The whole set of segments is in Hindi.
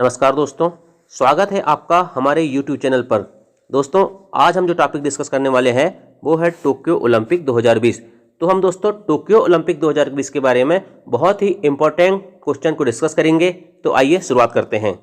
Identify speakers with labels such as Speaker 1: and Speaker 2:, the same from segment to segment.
Speaker 1: नमस्कार दोस्तों, स्वागत है आपका हमारे YouTube चैनल पर। दोस्तों, आज हम जो टॉपिक डिस्कस करने वाले हैं वो है टोक्यो ओलंपिक 2020। तो हम दोस्तों टोक्यो ओलंपिक 2020 के बारे में बहुत ही इंपॉर्टेंट क्वेश्चन को डिस्कस करेंगे। तो आइए शुरुआत करते हैं।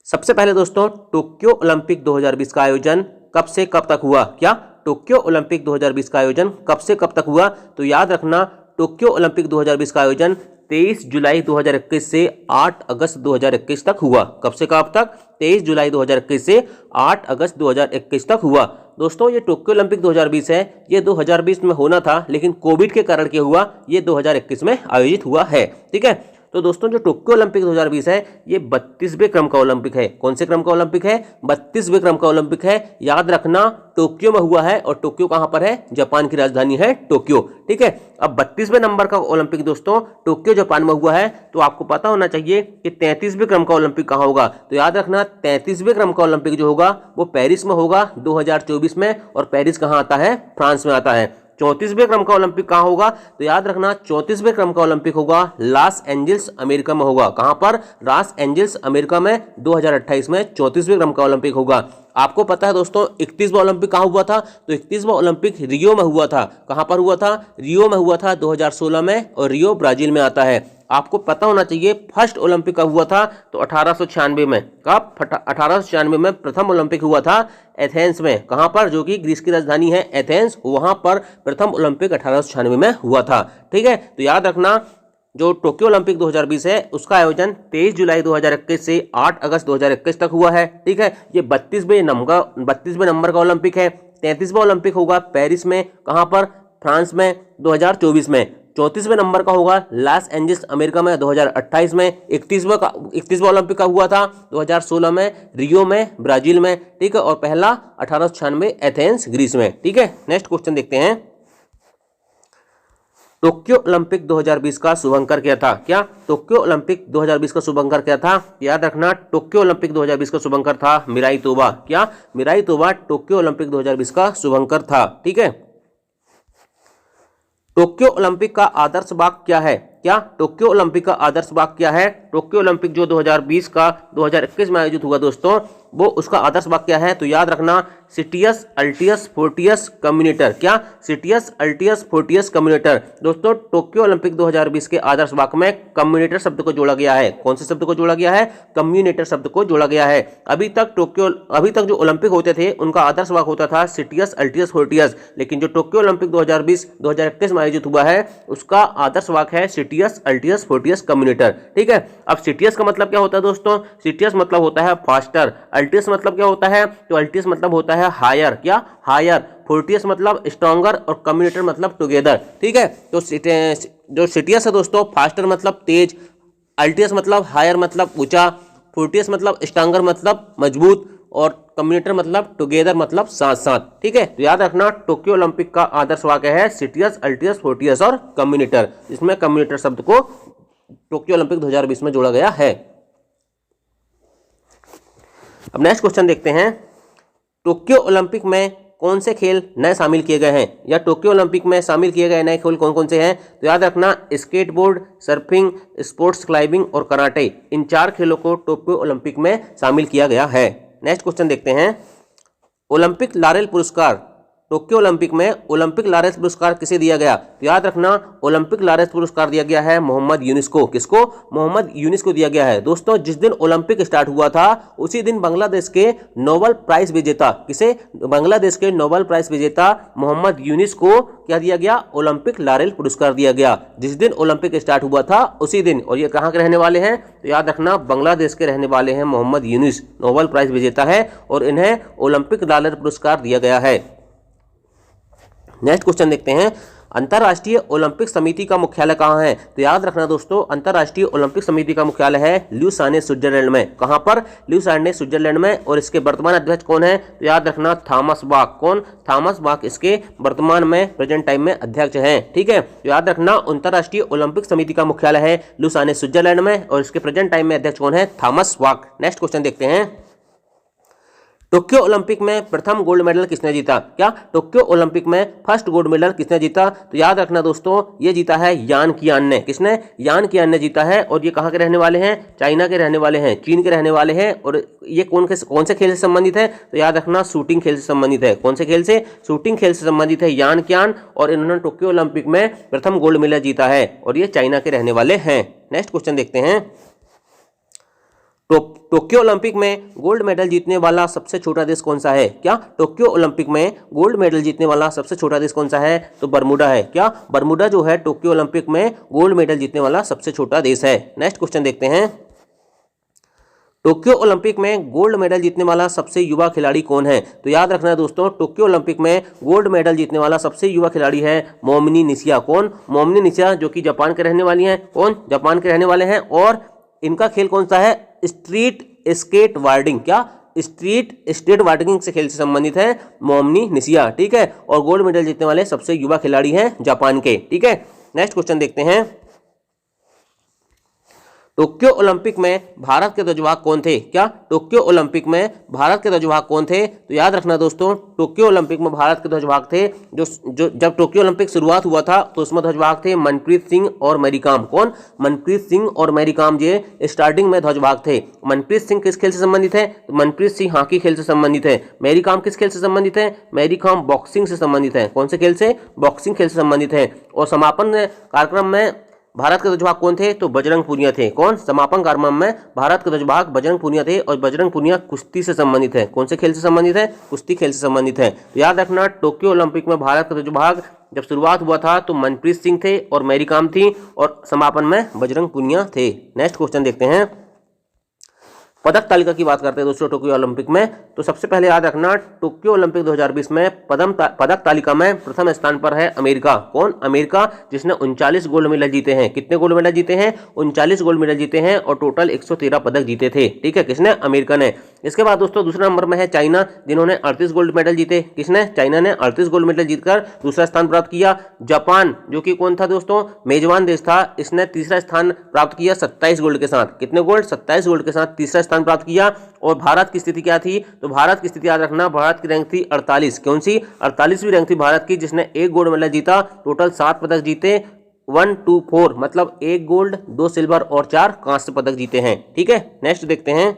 Speaker 1: सबसे पहले दोस्तों, टोक्यो ओलंपिक 2020 का आयोजन कब से कब तक हुआ? क्या टोक्यो ओलंपिक 2020 का आयोजन कब से कब तक हुआ? तो याद रखना, टोक्यो ओलंपिक 2020 का आयोजन 23 जुलाई 2021 से 8 अगस्त 2021 तक हुआ। कब से कब तक? 23 जुलाई 2021 से 8 अगस्त 2021 तक हुआ। दोस्तों, ये टोक्यो ओलंपिक 2020 है, ये 2020 में होना था, लेकिन कोविड के कारण क्या हुआ, ये 2021 में आयोजित हुआ है। ठीक है। तो दोस्तों, जो टोक्यो ओलंपिक 2020 है, ये 32वें क्रम का ओलंपिक है। कौन से क्रम का ओलंपिक है? 32वें क्रम का ओलंपिक है। याद रखना, टोक्यो में हुआ है, और टोक्यो कहां पर है? जापान की राजधानी है टोक्यो। ठीक है। अब 32वें नंबर का ओलंपिक दोस्तों टोक्यो जापान में हुआ है। तो आपको पता होना चाहिए कि 33वें क्रम का ओलंपिक कहां होगा। तो याद रखना, 33वें क्रम का ओलंपिक जो होगा वो पेरिस में होगा 2024 में। और पेरिस कहां आता है? फ्रांस में आता है। 34वें क्रम का ओलंपिक कहां होगा? तो याद रखना, 34वें क्रम का ओलंपिक होगा लॉस एंजल्स अमेरिका में होगा। कहां पर? लॉस एंजल्स अमेरिका में 2028 में 34वें क्रम का ओलंपिक होगा। आपको पता है दोस्तों, 31वां ओलंपिक कहां हुआ था? तो 31वां ओलंपिक रियो में हुआ था। कहां पर हुआ था? रियो में हुआ था 2016 में, और रियो ब्राजील में आता है। आपको पता होना चाहिए फर्स्ट ओलंपिक कब हुआ था? तो 1896 में। कब? 1896 में प्रथम ओलंपिक हुआ था एथेंस में। कहां पर? जो कि ग्रीस की राजधानी है एथेंस, वहां पर प्रथम ओलंपिक 1896 में हुआ था। ठीक है। तो याद रखना, जो टोक्यो ओलंपिक 2020 है उसका आयोजन 23 जुलाई 2021 से 8 अगस्त 2021 तक हुआ है। ठीक है। ये 32वें नंबर का ओलंपिक है। 33वां ओलंपिक होगा पेरिस में। कहां पर? फ्रांस में 2024 में। 34वें नंबर का होगा लॉस एंजल्स अमेरिका में 2028 में। 31वां ओलंपिक का हुआ था 2016 में रियो में ब्राजील में। ठीक है। और पहला 1896 एथेंस ग्रीस में। ठीक है। नेक्स्ट क्वेश्चन देखते हैं। टोक्यो ओलंपिक 2020 का शुभंकर क्या था? क्या टोक्यो ओलंपिक 2020 का शुभंकर क्या था? याद रखना, टोक्यो ओलंपिक 2020 का शुभंकर था मिराई तोबा। क्या? मिराई तोबा टोक्यो ओलंपिक 2020 का शुभंकर था। ठीक है। टोक्यो ओलंपिक का आदर्श वाक्य क्या है? क्या टोक्यो ओलंपिक का आदर्श वाक्य क्या है? टोक्यो ओलंपिक जो 2020 का 2021 में आयोजित हुआ दोस्तों, वो उसका आदर्श वाक्य क्या है? तो याद रखना, सिटियस अल्टियस फोर्टियस कम्युनिटर। क्या? सिटियस अल्टियस फोर्टियस कम्युनिटर। दोस्तों, टोक्यो ओलंपिक 2020 के आदर्श वाक्य में कम्युनिटर शब्द को जोड़ा गया है। कौन से शब्द को जोड़ा गया है? कम्युनिटर शब्द को जोड़ा गया है। अभी तक जो ओलंपिक होते थे उनका आदर्श वाक्य होता था सिटियस अल्टियस फोर्टियस, लेकिन जो टोक्यो ओलंपिक 2020-2021 में आयोजित हुआ है उसका आदर्श वाक्य है सिटियस अल्टियस फोर्टियस कम्युनिटर। ठीक है। अब सिटियस का मतलब क्या होता है दोस्तों? सिटियस मतलब होता है फास्टर। अल्टियस मतलब क्या होता है? तो अल्टियस मतलब होता है हायर। क्या? हायर। फोर्टियस मतलब स्ट्रॉन्गर, और कम्युनिटर मतलब टुगेदर। ठीक है। तो जो सिटियस है दोस्तों, फास्टर मतलब तेज, अल्टियस मतलब हायर मतलब ऊंचा, फोर्टियस मतलब स्ट्रॉन्गर मतलब मजबूत, और कम्युनिटर मतलब टुगेदर मतलब साथ साथ। ठीक है। तो याद रखना, टोक्यो ओलंपिक का आदर्श वाक्य है सिटियस अल्टियस फोर्टियस और कम्युनिटर। इसमें कम्युनिटर शब्द को टोक्यो ओलंपिक 2020 में जोड़ा गया है। अब नेक्स्ट क्वेश्चन देखते हैं। टोक्यो ओलंपिक में कौन से खेल नए शामिल किए गए हैं? या टोक्यो ओलंपिक में शामिल किए गए नए खेल कौन कौन से हैं? तो याद रखना, स्केटबोर्ड, सर्फिंग, स्पोर्ट्स क्लाइंबिंग और कराटे, इन 4 खेलों को टोक्यो ओलंपिक में शामिल किया गया है। नेक्स्ट क्वेश्चन देखते हैं। ओलंपिक लॉरेल पुरस्कार, टोक्यो ओलंपिक में ओलंपिक लॉरेल पुरस्कार किसे दिया गया? तो याद रखना, ओलंपिक लॉरेल पुरस्कार दिया गया है मोहम्मद यूनिस को। किसको? मोहम्मद यूनिस को दिया गया है। दोस्तों, जिस दिन ओलंपिक स्टार्ट हुआ था उसी दिन बांग्लादेश के नोबेल प्राइज विजेता, किसे? बांग्लादेश के नोबेल प्राइज विजेता मोहम्मद यूनिस को क्या दिया गया? ओलंपिक लॉरेल पुरस्कार दिया गया। जिस दिन ओलंपिक स्टार्ट हुआ था उसी दिन। और ये कहाँ के रहने वाले हैं? तो याद रखना, बांग्लादेश के रहने वाले हैं मोहम्मद यूनिस, नोबेल प्राइज विजेता है, और इन्हें ओलंपिक लॉरेल पुरस्कार दिया गया है। नेक्स्ट क्वेश्चन देखते हैं। अंतर्राष्ट्रीय ओलंपिक समिति का मुख्यालय कहाँ है? तो याद रखना दोस्तों, अंतर्राष्ट्रीय ओलंपिक समिति का मुख्यालय है ल्यूसाने स्विट्जरलैंड में। कहाँ पर? ल्यूसाने स्विट्जरलैंड में। और इसके वर्तमान अध्यक्ष कौन है? तो याद रखना, थॉमस बाक। कौन? थॉमस बाक इसके वर्तमान में प्रेजेंट टाइम में अध्यक्ष हैं। ठीक है। तो याद रखना, अंतर्राष्ट्रीय ओलंपिक समिति का मुख्यालय है ल्यूसाने स्विट्जरलैंड में, और इसके प्रेजेंट टाइम में अध्यक्ष कौन है? Thomas Bach. नेक्स्ट क्वेश्चन देखते हैं। टोक्यो ओलंपिक में प्रथम गोल्ड मेडल किसने जीता? क्या टोक्यो ओलंपिक में फर्स्ट गोल्ड मेडल किसने जीता? तो याद रखना दोस्तों, ये जीता है यान कियान ने। किसने? यान कियान ने जीता है। और ये कहाँ के रहने वाले हैं? चाइना के रहने वाले हैं, चीन के रहने वाले हैं। और ये कौन से खेल से संबंधित है? तो याद रखना शूटिंग खेल से संबंधित है। कौन से खेल से? शूटिंग खेल से संबंधित है यान कियान। और इन्होंने टोक्यो ओलंपिक में प्रथम गोल्ड मेडल जीता है और ये चाइना के रहने वाले हैं। नेक्स्ट क्वेश्चन देखते हैं। टोक्यो ओलंपिक में गोल्ड मेडल जीतने वाला सबसे छोटा देश कौन सा है? क्या टोक्यो ओलंपिक में गोल्ड मेडल जीतने वाला सबसे छोटा देश कौन सा है? तो बरमूडा है। क्या बरमूडा जो है टोक्यो ओलंपिक में गोल्ड मेडल जीतने वाला सबसे छोटा देश है। नेक्स्ट क्वेश्चन देखते हैं। टोक्यो ओलंपिक में गोल्ड मेडल जीतने वाला सबसे युवा खिलाड़ी कौन है? तो याद रखना है दोस्तों, टोक्यो ओलंपिक में गोल्ड मेडल जीतने वाला सबसे युवा खिलाड़ी है मोमिनी निशिया। कौन? मोमिनी निशिया, जो कि जापान के रहने वाली हैं। कौन? जापान के रहने वाले हैं। और इनका खेल कौन सा है? Street skateboarding. क्या? स्ट्रीट वार्डिंग से खेल से संबंधित है मोमिनी निशिया। ठीक है। और गोल्ड मेडल जीतने वाले सबसे युवा खिलाड़ी हैं जापान के। ठीक है। नेक्स्ट क्वेश्चन देखते हैं। टोक्यो ओलंपिक में भारत के ध्वजवाहक कौन थे? क्या टोक्यो ओलंपिक में भारत के ध्वजवाहक कौन थे? तो याद रखना दोस्तों, टोक्यो ओलंपिक में भारत के ध्वजवाहक थे जो जब टोक्यो ओलंपिक शुरुआत हुआ था तो उसमें ध्वजवाहक थे मनप्रीत सिंह और मैरीकॉम। कौन? मनप्रीत सिंह और मैरीकॉम ये स्टार्टिंग में ध्वजवाहक थे। मनप्रीत सिंह किस खेल से संबंधित है? तो मनप्रीत सिंह हॉकी खेल से संबंधित है। मैरीकॉम किस खेल से संबंधित है? मैरीकॉम बॉक्सिंग से संबंधित है। कौन से खेल से? बॉक्सिंग खेल से संबंधित है। और समापन कार्यक्रम में भारत के ध्वजवाहक कौन थे? तो बजरंग पूनिया थे। कौन? समापन कार्यक्रम में भारत के ध्वजवाहक बजरंग पूनिया थे। और बजरंग पूनिया कुश्ती से संबंधित है। कौन से खेल से संबंधित है? कुश्ती खेल से संबंधित है। तो याद रखना, टोक्यो ओलंपिक में भारत के ध्वजवाहक जब शुरुआत हुआ था तो मनप्रीत सिंह थे और मैरीकॉम थी और समापन में बजरंग पूनिया थे। नेक्स्ट क्वेश्चन देखते हैं। पदक तालिका की बात करते हैं दोस्तों टोक्यो ओलंपिक में। तो सबसे पहले याद रखना, टोक्यो ओलंपिक 2020 में पदक तालिका में प्रथम स्थान पर है अमेरिका। कौन? अमेरिका, जिसने 39 गोल्ड मेडल जीते हैं। कितने गोल्ड मेडल जीते हैं? 39 गोल्ड मेडल जीते हैं और टोटल 113 पदक जीते थे। ठीक है। किसने? अमेरिका ने। इसके बाद दोस्तों दूसरे नंबर में है चाइना, जिन्होंने 38 गोल्ड मेडल जीते। किसने? चाइना ने 38 गोल्ड मेडल जीतकर दूसरा स्थान प्राप्त किया। जापान, जो कि कौन था दोस्तों? मेजबान देश था, इसने तीसरा स्थान प्राप्त किया 27 गोल्ड के साथ। कितने गोल्ड? 27 गोल्ड के साथ तीसरा स्थान प्राप्त किया। और भारत की स्थिति क्या थी? तो भारत की स्थिति याद रखना, भारत की रैंक थी 48। कौन सी? 48वीं रैंक थी भारत की, जिसने 1 गोल्ड मेडल जीता। टोटल 7 पदक जीते, 1 2 4 मतलब 1 गोल्ड 2 सिल्वर और 4 कांस्य पदक जीते हैं। ठीक है। नेक्स्ट देखते हैं।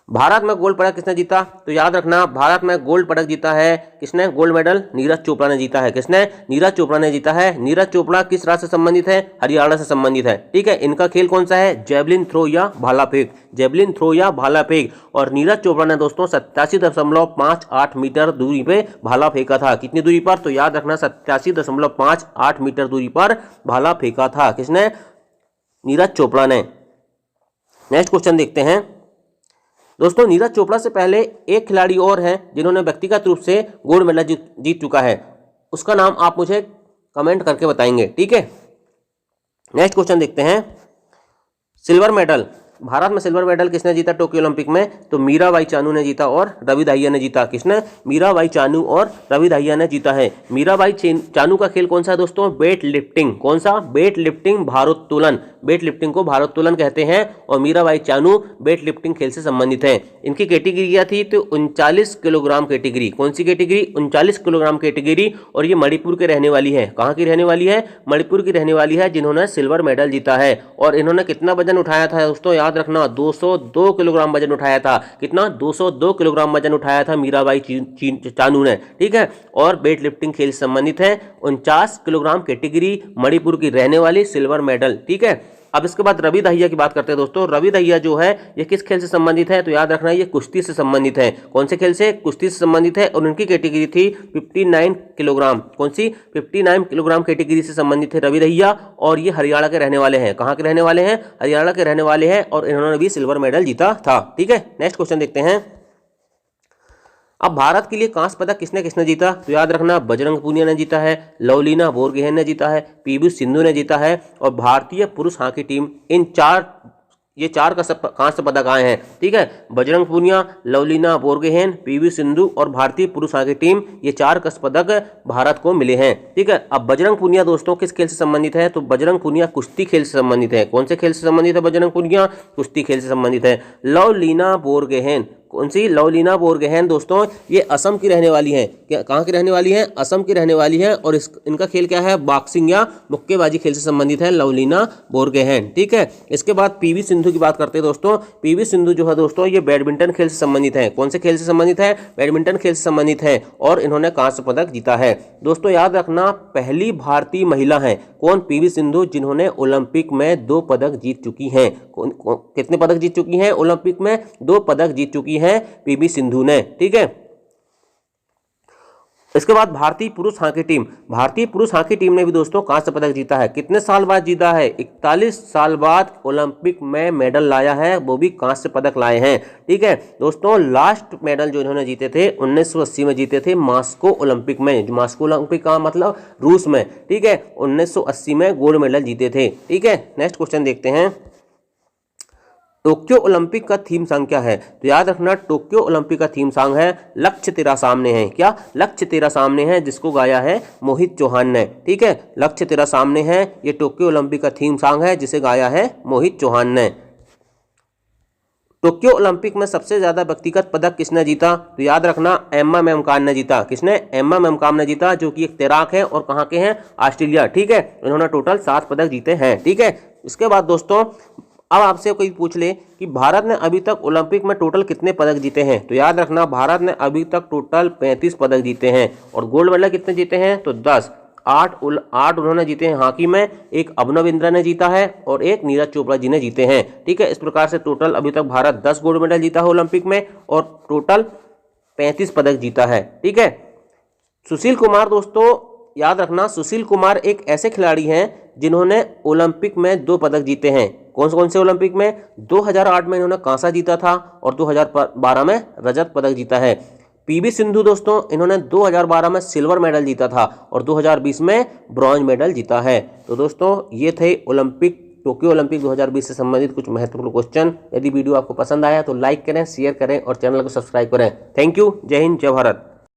Speaker 1: भारत में गोल्ड पदक किसने जीता? तो याद रखना, भारत में गोल्ड पदक जीता है किसने? गोल्ड मेडल नीरज चोपड़ा ने जीता है। किसने? नीरज चोपड़ा ने जीता है। नीरज चोपड़ा किस राज्य से संबंधित है? हरियाणा से संबंधित है। ठीक है। इनका खेल कौन सा है? जेवलिन थ्रो या भाला फेंक। जेवलिन थ्रो या भाला फेंक। और नीरज चोपड़ा ने दोस्तों 87.58 मीटर दूरी पे भाला फेंका था। कितनी दूरी पर? तो याद रखना 87.58 मीटर दूरी पर भाला फेंका था। किसने? नीरज चोपड़ा ने। नेक्स्ट क्वेश्चन देखते हैं। दोस्तों नीरज चोपड़ा से पहले एक खिलाड़ी और हैं जिन्होंने व्यक्तिगत रूप से गोल्ड मेडल जीत चुका है। उसका नाम आप मुझे कमेंट करके बताएंगे। ठीक है। नेक्स्ट क्वेश्चन देखते हैं। सिल्वर मेडल, भारत में सिल्वर मेडल किसने जीता टोक्यो ओलंपिक में? तो मीराबाई चानू ने जीता और रवि दहिया ने जीता। किसने? मीराबाई चानू और रवि दहिया ने जीता है। मीराबाई चानू का खेल कौन सा है दोस्तों? Weight lifting. कौन सा? वेट लिफ्टिंग, भारोत्तोलन। वेट लिफ्टिंग को भारोत्तोलन कहते हैं। और मीराबाई चानू वेट लिफ्टिंग खेल से संबंधित है। इनकी कैटेगरी क्या थी? तो 39 किलोग्राम कैटेगरी। कौन सी कैटेगरी? 39 kilogram category. और ये मणिपुर के रहने वाली है। कहाँ की रहने वाली है? मणिपुर की रहने वाली है, जिन्होंने सिल्वर मेडल जीता है। और इन्होंने कितना वजन उठाया था दोस्तों? याद रखना, 202 किलोग्राम वजन उठाया था। कितना? 202 किलोग्राम वजन उठाया था मीराबाई चानू ने। ठीक है। और वेट लिफ्टिंग खेल से संबंधित है। 49 किलोग्राम कैटेगरी, मणिपुर की रहने वाली, सिल्वर मेडल। ठीक है। अब इसके बाद रवि दहिया की बात करते हैं दोस्तों। रवि दहिया जो है ये किस खेल से संबंधित है? तो याद रखना ये कुश्ती से संबंधित है। कौन से खेल से? कुश्ती से संबंधित है। और उनकी कैटेगरी थी 59 किलोग्राम। कौन सी? 59 किलोग्राम कैटेगरी से संबंधित है रवि दहिया। और ये हरियाणा के रहने वाले हैं। कहाँ के रहने वाले हैं? हरियाणा के रहने वाले हैं। और इन्होंने भी सिल्वर मेडल जीता था। ठीक है। नेक्स्ट क्वेश्चन देखते हैं। अब भारत के लिए कांस्य पदक किसने किसने जीता? तो याद रखना, बजरंग पूनिया ने जीता है, लवलीना बोरगोहेन ने जीता है, पीवी सिंधु ने जीता है। और भारतीय पुरुष हॉकी टीम, इन चार का कांस्य पदक आए हैं। ठीक है। बजरंग पूनिया, लवलीना बोरगोहेन, पीवी सिंधु और भारतीय पुरुष हॉकी टीम, ये 4 कांस्य पदक भारत को मिले हैं। ठीक है। अब बजरंग पूनिया दोस्तों किस खेल से संबंधित है? तो बजरंग पूनिया कुश्ती खेल से संबंधित है। कौन से खेल से संबंधित है बजरंग पूनिया? कुश्ती खेल से संबंधित है। लवलीना बोरगोहेन कौन सी? लवलीना बोरगोहेन दोस्तों ये असम की रहने वाली हैं। क्या कहाँ की रहने वाली हैं? असम की रहने वाली हैं। और इनका खेल क्या है? बॉक्सिंग या मुक्केबाजी खेल से संबंधित है लवलीना बोरगोहेन। ठीक है। इसके बाद पीवी सिंधु की बात करते हैं दोस्तों। पीवी सिंधु जो है दोस्तों ये बैडमिंटन खेल से संबंधित है। कौन से खेल से संबंधित है? बैडमिंटन खेल से संबंधित है और इन्होंने कांस्य पदक जीता है। दोस्तों याद रखना पहली भारतीय महिला है कौन? पीवी सिंधु, जिन्होंने ओलंपिक में 2 पदक जीत चुकी हैं। कितने पदक जीत चुकी हैं? ओलंपिक में 2 पदक जीत चुकी हैं पीवी सिंधु ने। ठीक है। इसके बाद भारतीय पुरुष हॉकी टीम। भारतीय पुरुष हॉकी टीम ने भी दोस्तों कांस्य पदक जीता है। कितने साल बाद जीता है? 41 साल बाद ओलंपिक में मेडल लाया है, वो भी कांस्य पदक लाए हैं। ठीक है दोस्तों, लास्ट मेडल जो इन्होंने जीते थे 1980 में जीते थे मॉस्को ओलंपिक में। मॉस्को ओलंपिक का मतलब रूस में। ठीक है, 1980 में गोल्ड मेडल जीते थे। ठीक है, नेक्स्ट क्वेश्चन देखते हैं। टोक्यो ओलंपिक का थीम सॉन्ग क्या है? तो याद रखना टोक्यो ओलंपिक का थीम सॉन्ग है लक्ष्य तेरा सामने है। क्या? लक्ष्य तेरा सामने है, जिसको गाया है मोहित चौहान ने। ठीक है, लक्ष्य तेरा सामने है ये टोक्यो ओलंपिक का थीम सॉन्ग है, जिसे गाया है मोहित चौहान ने। टोक्यो ओलंपिक में सबसे ज्यादा व्यक्तिगत पदक किसने जीता? तो याद रखना एम्मा मेमकान ने जीता। किसने? एम्मा मेमकान ने जीता, जो कि एक तैराक है और कहाँ के हैं? ऑस्ट्रेलिया। ठीक है, इन्होंने टोटल 7 पदक जीते हैं। ठीक है, इसके बाद दोस्तों अब आपसे कोई पूछ ले कि भारत ने अभी तक ओलंपिक में टोटल कितने पदक जीते हैं, तो याद रखना भारत ने अभी तक टोटल 35 पदक जीते हैं। और गोल्ड मेडल कितने जीते हैं? तो 10। 8 उन्होंने जीते हैं हॉकी में, एक अभिनव बिंद्रा ने जीता है और एक नीरज चोपड़ा जी ने जीते हैं। ठीक है, इस प्रकार से टोटल अभी तक भारत 10 गोल्ड मेडल जीता है ओलंपिक में और टोटल 35 पदक जीता है। ठीक है। सुशील कुमार दोस्तों याद रखना सुशील कुमार एक ऐसे खिलाड़ी हैं जिन्होंने ओलंपिक में 2 पदक जीते हैं। कौन से ओलंपिक में? 2008 में इन्होंने कांसा जीता था और 2012 में रजत पदक जीता है। पीवी सिंधु दोस्तों इन्होंने 2012 में सिल्वर मेडल जीता था और 2020 में ब्रॉन्ज मेडल जीता है। तो दोस्तों ये थे टोक्यो ओलंपिक 2020 से संबंधित कुछ महत्वपूर्ण क्वेश्चन। यदि वीडियो आपको पसंद आया तो लाइक करें, शेयर करें और चैनल को सब्सक्राइब करें। Thank you. जय हिंद, जय भारत।